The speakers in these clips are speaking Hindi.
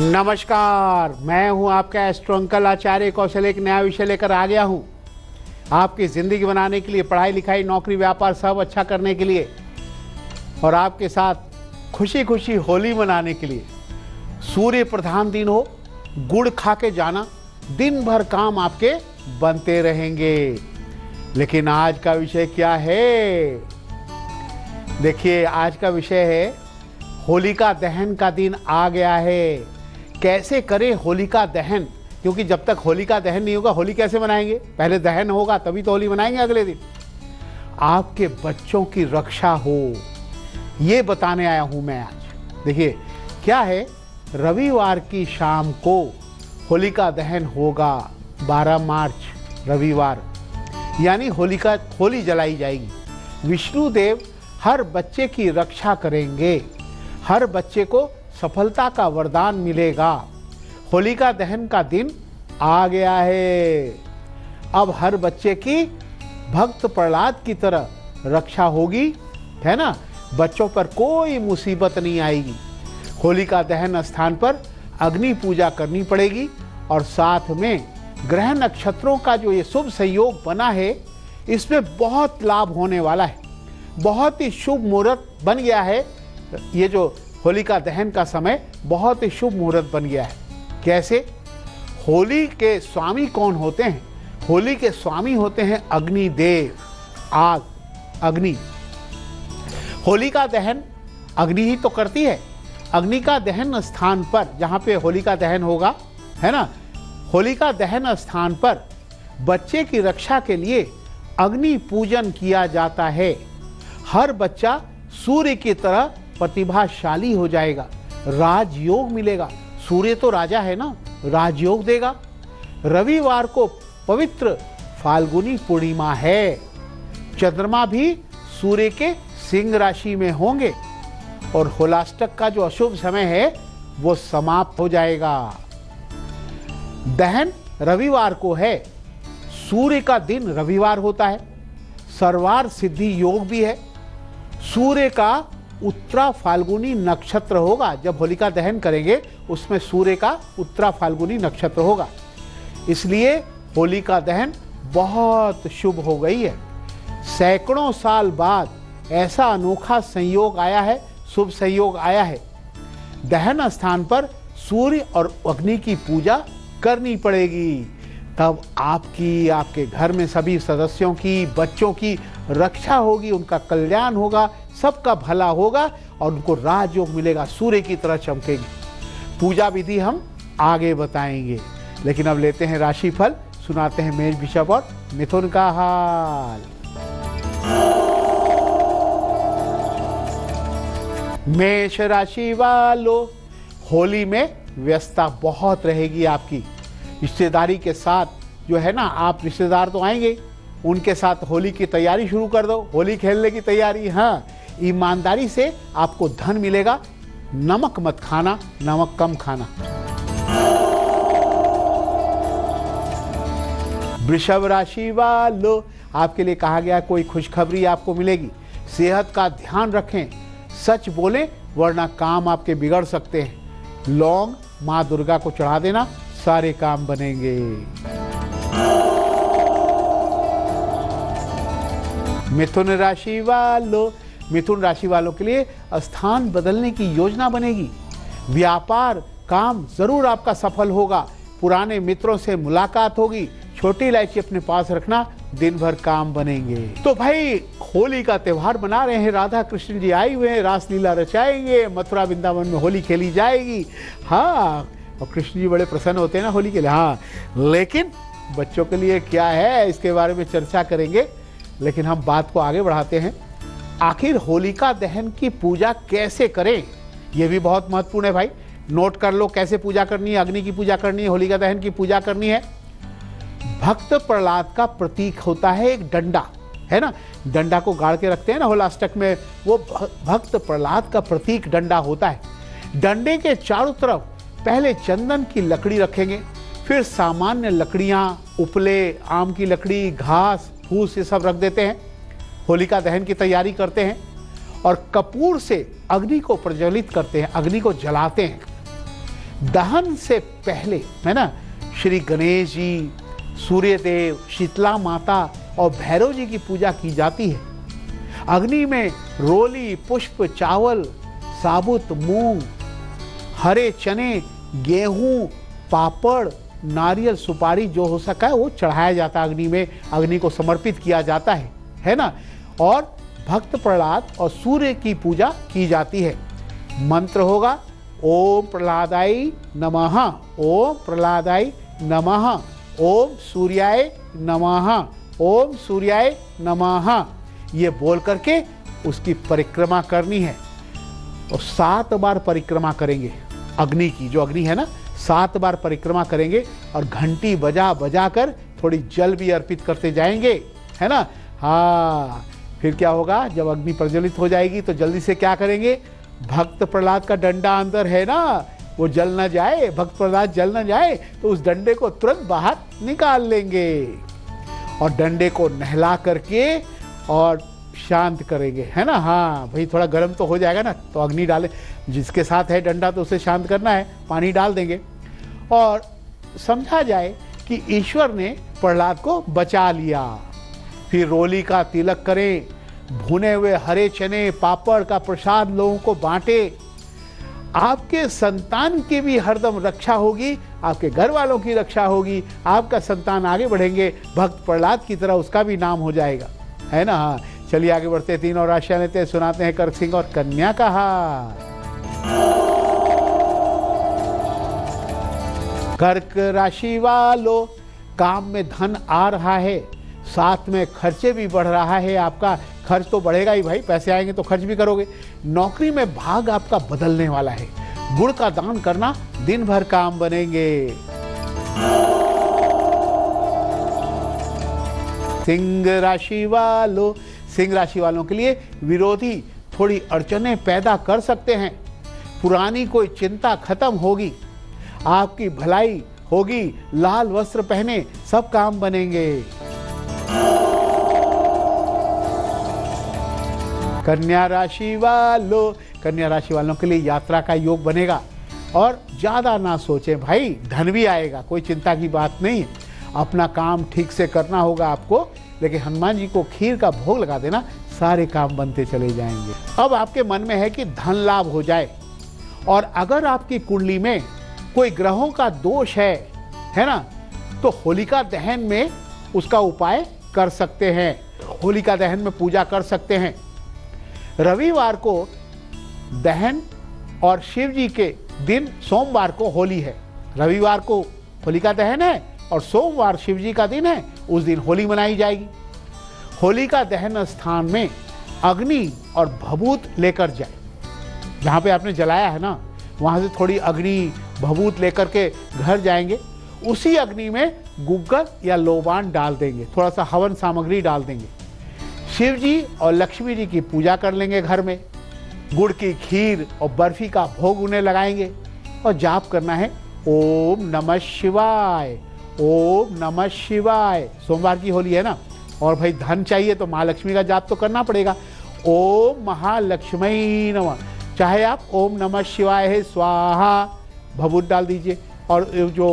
नमस्कार, मैं हूं आपका एस्ट्रो अंकल आचार्य कौशल। एक नया विषय लेकर आ गया हूं आपकी ज़िंदगी बनाने के लिए, पढ़ाई लिखाई नौकरी व्यापार सब अच्छा करने के लिए और आपके साथ खुशी खुशी होली मनाने के लिए। सूर्य प्रधान दिन हो, गुड़ खा के जाना, दिन भर काम आपके बनते रहेंगे। लेकिन आज का विषय क्या है? देखिए, आज का विषय है होलिका दहन का दिन आ गया है। कैसे करें होलिका दहन? क्योंकि जब तक होलिका दहन नहीं होगा होली कैसे मनाएंगे? पहले दहन होगा तभी तो होली मनाएंगे अगले दिन। आपके बच्चों की रक्षा हो, ये बताने आया हूं मैं आज। देखिए क्या है, रविवार की शाम को होलिका दहन होगा। 12 मार्च रविवार, यानी होली जलाई जाएगी। विष्णु देव हर बच्चे की रक्षा करेंगे, हर बच्चे को सफलता का वरदान मिलेगा। होलिका दहन का दिन आ गया है। अब हर बच्चे की भक्त प्रहलाद की तरह रक्षा होगी, है ना? बच्चों पर कोई मुसीबत नहीं आएगी। होलिका दहन स्थान पर अग्नि पूजा करनी पड़ेगी और साथ में ग्रह नक्षत्रों का जो ये शुभ संयोग बना है, इसमें बहुत लाभ होने वाला है। बहुत ही शुभ मुहूर्त बन गया है। ये जो होलिका दहन का समय बहुत ही शुभ मुहूर्त बन गया है। कैसे? होली के स्वामी कौन होते हैं? होली के स्वामी होते हैं अग्निदेव, आग, अग्नि। होलिका दहन अग्नि ही तो करती है। अग्नि का दहन स्थान पर जहाँ पे होलिका दहन होगा, है ना, होलिका दहन स्थान पर बच्चे की रक्षा के लिए अग्नि पूजन किया जाता है। हर बच्चा सूर्य की तरह प्रतिभाशाली हो जाएगा, राजयोग मिलेगा। सूर्य तो राजा है ना, राजयोग देगा। रविवार को पवित्र फाल्गुनी पूर्णिमा है। चंद्रमा भी सूर्य के सिंह राशि में होंगे और होलाष्टक का जो अशुभ समय है वो समाप्त हो जाएगा। दहन रविवार को है, सूर्य का दिन रविवार होता है, सर्वार सिद्धि योग भी है। सूर्य का उत्तरा फाल्गुनी नक्षत्र होगा। जब होलिका दहन करेंगे उसमें सूर्य का उत्तरा फाल्गुनी नक्षत्र होगा, इसलिए होलिका दहन बहुत शुभ हो गई है। सैकड़ों साल बाद ऐसा अनोखा संयोग आया है, शुभ संयोग आया है। दहन स्थान पर सूर्य और अग्नि की पूजा करनी पड़ेगी, तब आपकी, आपके घर में सभी सदस्यों की, बच्चों की रक्षा होगी, उनका कल्याण होगा, सबका भला होगा और उनको राजयोग मिलेगा, सूर्य की तरह चमकेगी। पूजा विधि हम आगे बताएंगे, लेकिन अब लेते हैं राशिफल, सुनाते हैं मेष, वृषभ और मिथुन का हाल। मेष राशि वालों, होली में व्यस्तता बहुत रहेगी आपकी। रिश्तेदारी के साथ जो है ना, आप रिश्तेदार तो आएंगे, उनके साथ होली की तैयारी शुरू कर दो, होली खेलने की तैयारी। हाँ, ईमानदारी से आपको धन मिलेगा। नमक मत खाना, नमक कम खाना। वृषभ राशि वालों, आपके लिए कहा गया कोई खुशखबरी आपको मिलेगी। सेहत का ध्यान रखें, सच बोलें वरना काम आपके बिगड़ सकते हैं। लौंग माँ दुर्गा को चढ़ा देना, सारे काम बनेंगे। मिथुन राशि वालों, मिथुन राशि वालों के लिए स्थान बदलने की योजना बनेगी। व्यापार काम जरूर आपका सफल होगा। पुराने मित्रों से मुलाकात होगी। छोटी इलायची अपने पास रखना, दिन भर काम बनेंगे। तो भाई, होली का त्योहार मना रहे हैं, राधा कृष्ण जी आए हुए हैं, रासलीला रचाएंगे, मथुरा वृंदावन में होली खेली जाएगी। हाँ, और कृष्ण जी बड़े प्रसन्न होते हैं ना होली के लिए। हाँ, लेकिन बच्चों के लिए क्या है, इसके बारे में चर्चा करेंगे। लेकिन हम बात को आगे बढ़ाते हैं। आखिर होलिका दहन की पूजा कैसे करें, यह भी बहुत महत्वपूर्ण है भाई। नोट कर लो कैसे पूजा करनी है। अग्नि की पूजा करनी है, होलिका दहन की पूजा करनी है। भक्त प्रहलाद का प्रतीक होता है एक डंडा, है ना, डंडा को गाड़ के रखते हैं ना होलाष्टक में, वो भक्त प्रहलाद का प्रतीक डंडा होता है। डंडे के चारों तरफ पहले चंदन की लकड़ी रखेंगे, फिर सामान्य लकड़ियाँ, उपले, आम की लकड़ी, घास, फूस ये सब रख देते हैं, होलिका दहन की तैयारी करते हैं और कपूर से अग्नि को प्रज्वलित करते हैं, अग्नि को जलाते हैं। दहन से पहले है ना, श्री गणेश जी, सूर्य देव, शीतला माता और भैरव जी की पूजा की जाती है। अग्नि में रोली, पुष्प, चावल, साबुत मूंग, हरे चने, गेहूं, पापड़, नारियल, सुपारी जो हो सका है वो चढ़ाया जाता है अग्नि में, अग्नि को समर्पित किया जाता है ना। और भक्त प्रहलाद और सूर्य की पूजा की जाती है। मंत्र होगा ओम प्रहलादाय नमः, ओम प्रहलादाय नमः, ओम सूर्याय नमः, ओम सूर्याय नमः, ये बोल करके उसकी परिक्रमा करनी है। और 7 बार परिक्रमा करेंगे अग्नि की, जो अग्नि है ना, 7 बार परिक्रमा करेंगे और घंटी बजा बजा कर थोड़ी जल भी अर्पित करते जाएंगे, है ना। हाँ, फिर क्या होगा, जब अग्नि प्रज्वलित हो जाएगी तो जल्दी से क्या करेंगे, भक्त प्रहलाद का डंडा अंदर है ना, वो जल ना जाए, भक्त प्रहलाद जल ना जाए, तो उस डंडे को तुरंत बाहर निकाल लेंगे और डंडे को नहला करके और शांत करेंगे, है ना। हाँ भाई, थोड़ा गर्म तो हो जाएगा ना, तो अग्नि डालें, जिसके साथ है डंडा तो उसे शांत करना है, पानी डाल देंगे और समझा जाए कि ईश्वर ने प्रहलाद को बचा लिया। फिर रोली का तिलक करें, भुने हुए हरे चने, पापड़ का प्रसाद लोगों को बांटे। आपके संतान की भी हरदम रक्षा होगी, आपके घर वालों की रक्षा होगी, आपका संतान आगे बढ़ेंगे, भक्त प्रहलाद की तरह उसका भी नाम हो जाएगा, है ना। हाँ, चलिए आगे बढ़ते, 3 और राशियां लेते हैं, सुनाते हैं कर्क, सिंह और कन्या का हाल। कर्क राशि वालों, काम में धन आ रहा है, साथ में खर्चे भी बढ़ रहा है। आपका खर्च तो बढ़ेगा ही भाई, पैसे आएंगे तो खर्च भी करोगे। नौकरी में भाग आपका बदलने वाला है, गुड़ का दान करना, दिन भर काम बनेंगे। सिंह राशि वालों, सिंह राशि वालों के लिए विरोधी थोड़ी अड़चने पैदा कर सकते हैं। पुरानी कोई चिंता खत्म होगी, आपकी भलाई होगी, लाल वस्त्र पहने सब काम बनेंगे। कन्या राशि वालों, कन्या राशि वालों के लिए यात्रा का योग बनेगा और ज्यादा ना सोचें भाई, धन भी आएगा, कोई चिंता की बात नहीं है। अपना काम ठीक से करना होगा आपको, लेकिन हनुमान जी को खीर का भोग लगा देना, सारे काम बनते चले जाएंगे। अब आपके मन में है कि धन लाभ हो जाए, और अगर आपकी कुंडली में कोई ग्रहों का दोष है ना, तो होलिका दहन में उसका उपाय कर सकते हैं, होलिका दहन में पूजा कर सकते हैं। रविवार को दहन और शिव जी के दिन सोमवार को होली है। रविवार को होलिका दहन है और सोमवार शिव जी का दिन है, उस दिन होली मनाई जाएगी। होलिका दहन स्थान में अग्नि और भभूत लेकर जाए, जहाँ पे आपने जलाया है ना, वहाँ से थोड़ी अग्नि भभूत लेकर के घर जाएंगे, उसी अग्नि में गुग्गल या लोबान डाल देंगे, थोड़ा सा हवन सामग्री डाल देंगे। शिव जी और लक्ष्मी जी की पूजा कर लेंगे घर में, गुड़ की खीर और बर्फी का भोग उन्हें लगाएंगे और जाप करना है ओम नमः शिवाय, ओम नमः शिवाय। सोमवार की होली है ना, और भाई धन चाहिए तो महालक्ष्मी का जाप तो करना पड़ेगा, ओम महालक्ष्मी नमः। चाहे आप ओम नमः शिवाय है स्वाहा भभूत डाल दीजिए और जो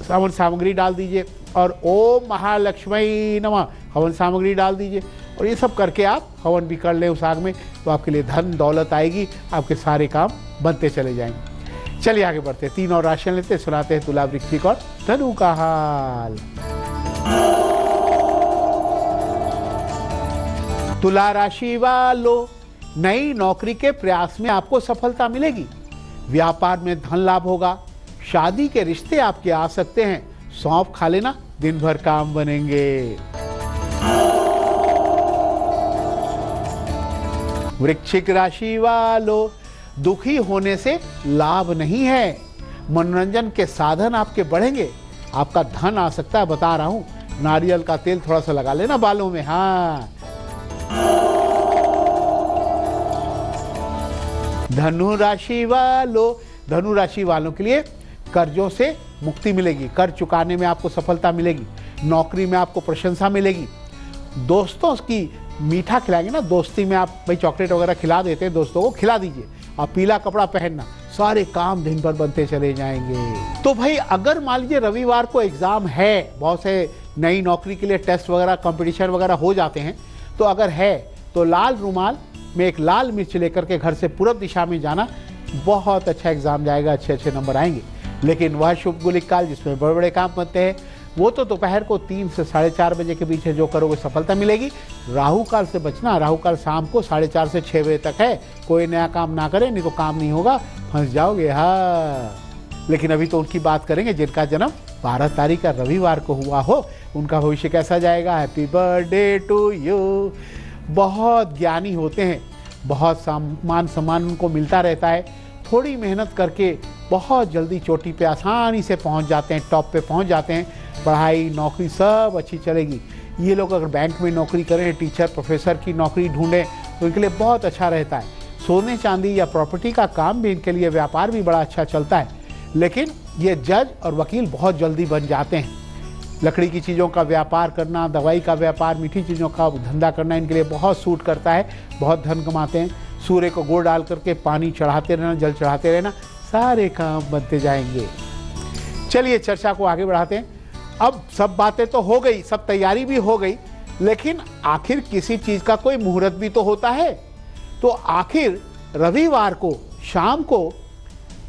हवन सामग्री डाल दीजिए, और ओम महालक्ष्मी नमः हवन सामग्री डाल दीजिए, और ये सब करके आप हवन भी कर लें उस आग में, तो आपके लिए धन दौलत आएगी, आपके सारे काम बनते चले जाएंगे। चलिए आगे बढ़ते हैं, 3 और राशियां लेते हैं, सुनाते हैं तुला, वृश्चिक और धनु का हाल। तुला राशि वालों, नई नौकरी के प्रयास में आपको सफलता मिलेगी, व्यापार में धन लाभ होगा, शादी के रिश्ते आपके आ सकते हैं, सौंफ खा लेना, दिन भर काम बनेंगे। वृश्चिक राशि वालों, दुखी होने से लाभ नहीं है, मनोरंजन के साधन आपके बढ़ेंगे, आपका धन आ सकता है, बता रहा हूं, नारियल का तेल थोड़ा सा लगा लेना बालों में। हाँ, धनु राशि वालों, धनु राशि वालों के लिए कर्जों से मुक्ति मिलेगी, कर्ज चुकाने में आपको सफलता मिलेगी, नौकरी में आपको प्रशंसा मिलेगी, दोस्तों की मीठा खिलाएंगे ना, दोस्ती में आप भाई चॉकलेट वगैरह खिला देते हैं दोस्तों को, खिला दीजिए। और पीला कपड़ा पहनना, सारे काम दिन भर बनते चले जाएंगे। तो भाई अगर मान लीजिए रविवार को एग्जाम है, बहुत से नई नौकरी के लिए टेस्ट वगैरह कंपटीशन वगैरह हो जाते हैं, तो अगर है तो लाल रुमाल में एक लाल मिर्च लेकर के घर से पूरब दिशा में जाना, बहुत अच्छा एग्जाम जाएगा, अच्छे अच्छे नंबर आएंगे। लेकिन वह शुभ गुलिक काल जिसमें बड़े बड़े काम बनते हैं, वो तो दोपहर को 3 से 4:30 बजे के बीच है, जो करोगे सफलता मिलेगी। राहु काल से बचना, राहु काल शाम को 4:30 से 6 बजे तक है। कोई नया काम ना करें, नहीं तो काम नहीं होगा, फंस जाओगे। हाँ, लेकिन अभी तो उनकी बात करेंगे जिनका जन्म 12 तारीख का रविवार को हुआ हो, उनका भविष्य कैसा जाएगा। Happy birthday to you. बहुत ज्ञानी होते हैं, बहुत मान सम्मान उनको मिलता रहता है, थोड़ी मेहनत करके बहुत जल्दी चोटी पे आसानी से पहुंच जाते हैं, टॉप पे पहुंच जाते हैं। पढ़ाई नौकरी सब अच्छी चलेगी। ये लोग अगर बैंक में नौकरी करें, टीचर प्रोफेसर की नौकरी ढूंढें, तो इनके लिए बहुत अच्छा रहता है। सोने चांदी या प्रॉपर्टी का काम भी इनके लिए, व्यापार भी बड़ा अच्छा चलता है। लेकिन ये जज और वकील बहुत जल्दी बन जाते हैं। लकड़ी की चीज़ों का व्यापार करना, दवाई का व्यापार, मीठी चीज़ों का धंधा करना इनके लिए बहुत सूट करता है, बहुत धन कमाते हैं। सूर्य को गुड़ डाल करके पानी चढ़ाते रहना, जल चढ़ाते रहना, सारे काम बनते जाएंगे। चलिए चर्चा को आगे बढ़ाते हैं। अब सब बातें तो हो गई, सब तैयारी भी हो गई, लेकिन आखिर किसी चीज़ का कोई मुहूर्त भी तो होता है। तो आखिर रविवार को शाम को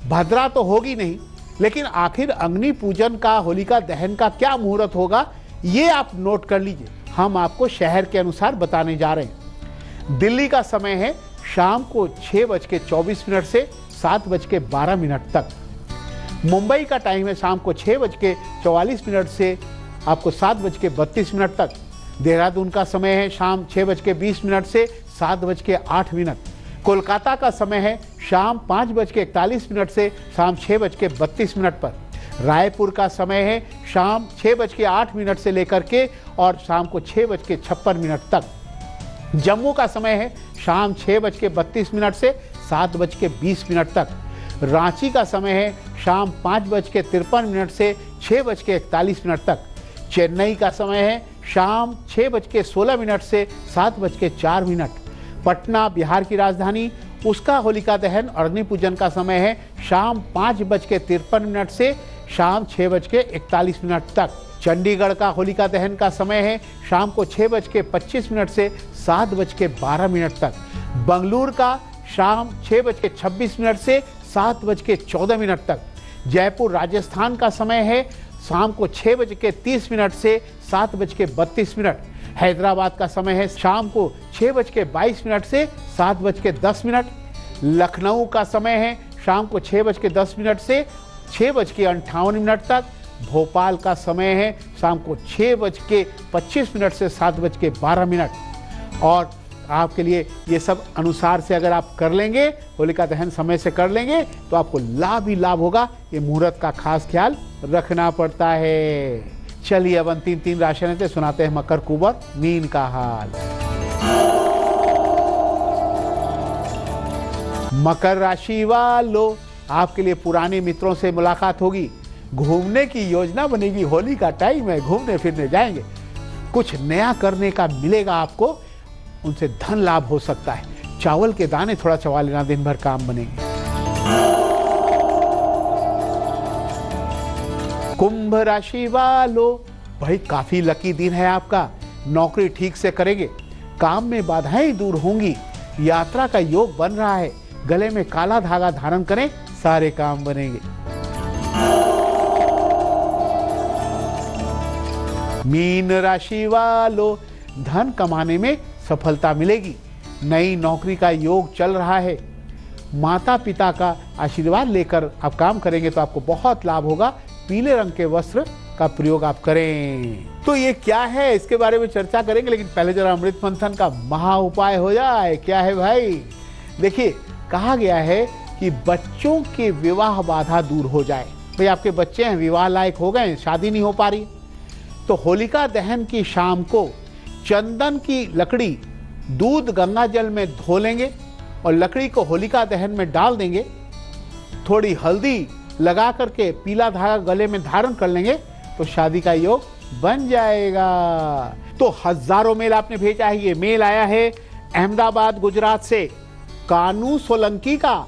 भद्रा तो होगी नहीं, लेकिन आखिर अग्नि पूजन का, होलिका दहन का क्या मुहूर्त होगा, ये आप नोट कर लीजिए। हम आपको शहर के अनुसार बताने जा रहे हैं। दिल्ली का समय है शाम को 6:24 से 7:12 तक। मुंबई का टाइम है शाम को 6:44 से आपको 7:32 तक। देहरादून का समय है शाम 6:20 से 7:08। कोलकाता का समय है शाम 5:41 से शाम 6:32 पर। रायपुर का समय है शाम 6:08 से लेकर के और शाम को 6:56 तक। जम्मू का समय है शाम 6:32 से 7:20 तक। रांची का समय है शाम 5:53 से 6:41 तक। चेन्नई का समय है शाम 6:16 से 7:04। पटना बिहार की राजधानी, उसका होलिका दहन और अग्नि पूजन का समय है शाम 5:53 से शाम 6:41 तक। चंडीगढ़ का होलिका दहन का समय है शाम को 6:25 से 7:12 तक। बंगलुरु का शाम 6:26 से 7:14 तक। जयपुर राजस्थान का समय है शाम को 6:30 से 7:32। हैदराबाद का समय है शाम को 6:22 से 7:10। लखनऊ का समय है शाम को 6:10 से 6:58 तक। भोपाल का समय है शाम को 6:25 से 7:12। और आपके लिए ये सब अनुसार से अगर आप कर लेंगे, होलिका दहन समय से कर लेंगे, तो आपको लाभ ही लाभ होगा। ये मुहूर्त का खास ख्याल रखना पड़ता है। चलिए अब अंतिम 3 राशियां लेते, सुनाते हैं मकर, कुंवर, मीन का हाल। मकर राशि वालों, आपके लिए पुराने मित्रों से मुलाकात होगी, घूमने की योजना बनेगी। होली का टाइम है, घूमने फिरने जाएंगे, कुछ नया करने का मिलेगा आपको, उनसे धन लाभ हो सकता है। चावल के दाने थोड़ा चबा लेना, दिन भर काम बनेंगे। कुंभ राशि वालों, भाई काफी लकी दिन है आपका। नौकरी ठीक से करेंगे, काम में बाधाएं दूर होंगी, यात्रा का योग बन रहा है। गले में काला धागा धारण करें, सारे काम बनेंगे। मीन राशि वालों, धन कमाने में सफलता मिलेगी। नई नौकरी का योग चल रहा है। माता पिता का आशीर्वाद लेकर आप काम करेंगे तो आपको बहुत लाभ होगा। पीले रंग के वस्त्र का प्रयोग आप करें। तो ये क्या है, इसके बारे में चर्चा करेंगे, लेकिन पहले जरा अमृत मंथन का महा उपाय हो जाए। क्या है भाई, देखिए कहा गया है कि बच्चों के विवाह बाधा दूर हो जाए। भाई आपके बच्चे हैं, विवाह लायक हो गए, शादी नहीं हो पा रही, तो होलिका दहन की शाम को चंदन की लकड़ी दूध गंगा जल में धो लेंगे और लकड़ी को होलिका दहन में डाल देंगे। थोड़ी हल्दी लगा करके पीला धागा गले में धारण कर लेंगे तो शादी का योग बन जाएगा। तो हजारों मेल आपने भेजा है। ये मेल आया है अहमदाबाद गुजरात से कानू सोलंकी का।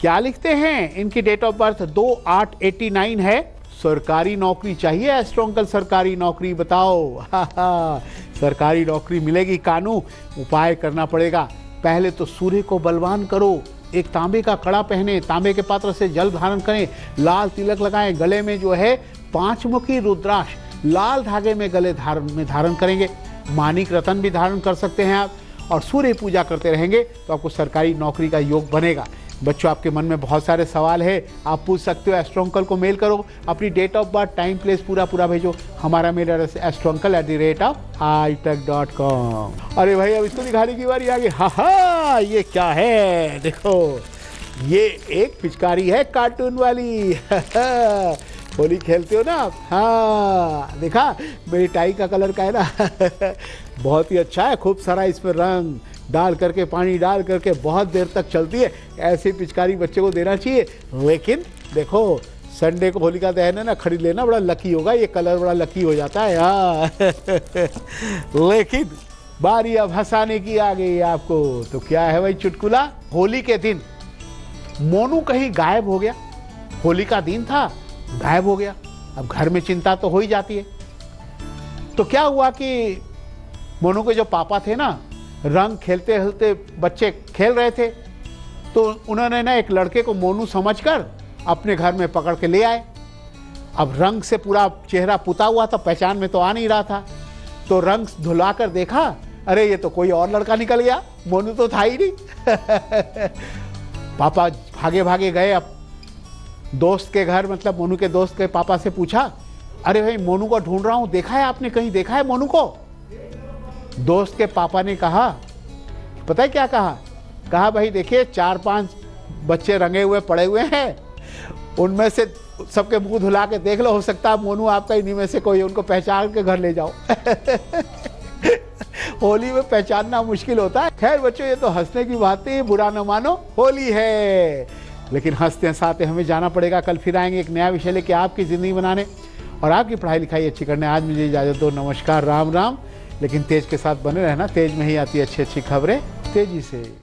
क्या लिखते हैं? इनकी डेट ऑफ बर्थ 2/8/89 है। सरकारी नौकरी चाहिए एस्ट्रो अंकल, सरकारी नौकरी बताओ। सरकारी नौकरी मिलेगी कानू, उपाय करना पड़ेगा। पहले तो सूर्य को बलवान करो, एक तांबे का कड़ा पहने, तांबे के पात्र से जल धारण करें, लाल तिलक लगाएं, गले में जो है 5 मुखी रुद्राक्ष लाल धागे में गले धारण करेंगे। मानिक रतन भी धारण कर सकते हैं आप, और सूर्य पूजा करते रहेंगे तो आपको सरकारी नौकरी का योग बनेगा। बच्चों, आपके मन में बहुत सारे सवाल है, आप पूछ सकते हो। एस्ट्रो अंकल को मेल करो, अपनी date of birth, time, place पूरा भेजो। हमारा मेल एड्रेस astrouncle@hitech.com। अरे भाई, अब इसको दिखाने की बारी आ गई। हा, ये क्या है? देखो, ये एक पिचकारी है कार्टून वाली। होली खेलते हो ना आप? हाँ, देखा मेरी टाई का कलर का है ना। बहुत ही अच्छा है, खूब सारा इसमें रंग डाल करके, पानी डाल करके बहुत देर तक चलती है। ऐसी पिचकारी बच्चे को देना चाहिए। लेकिन देखो, संडे को होलिका दहन है ना, खरीद लेना, बड़ा लकी होगा। ये कलर बड़ा लकी हो जाता है। हाँ। लेकिन बारी अब हंसाने की आ गई आपको। तो क्या है भाई चुटकुला? होली के दिन मोनू कहीं गायब हो गया। होली का दिन था, गायब हो गया। अब घर में चिंता तो हो ही जाती है। तो क्या हुआ कि मोनू के जो पापा थे ना, रंग खेलते खेलते बच्चे खेल रहे थे, तो उन्होंने ना एक लड़के को मोनू समझकर अपने घर में पकड़ के ले आए। अब रंग से पूरा चेहरा पुता हुआ था, पहचान में तो आ नहीं रहा था। तो रंग धुलाकर देखा, अरे ये तो कोई और लड़का निकल गया, मोनू तो था ही नहीं। पापा भागे भागे गए अब दोस्त के घर, मतलब मोनू के दोस्त के पापा से पूछा, अरे भाई मोनू को ढूंढ रहा हूं, देखा है आपने, कहीं देखा है मोनू को? दोस्त के पापा ने कहा, पता है क्या कहा? कहा भाई देखिए 4-5 बच्चे रंगे हुए पड़े हुए हैं, उनमें से सबके मुंह धुला के देख लो, हो सकता है मोनू आपका इन्हीं में से कोई, उनको पहचान के घर ले जाओ। होली में पहचानना मुश्किल होता है। खैर बच्चों, ये तो हंसने की बात है, बुरा न मानो, होली है। लेकिन हंसते हंसाते हमें जाना पड़ेगा। कल फिर आएंगे एक नया विषय लेके आपकी ज़िंदगी बनाने और आपकी पढ़ाई लिखाई अच्छी करने। आज मुझे इजाज़त दो, नमस्कार, राम राम। लेकिन तेज के साथ बने रहना, तेज में ही आती है अच्छी अच्छी खबरें तेजी से।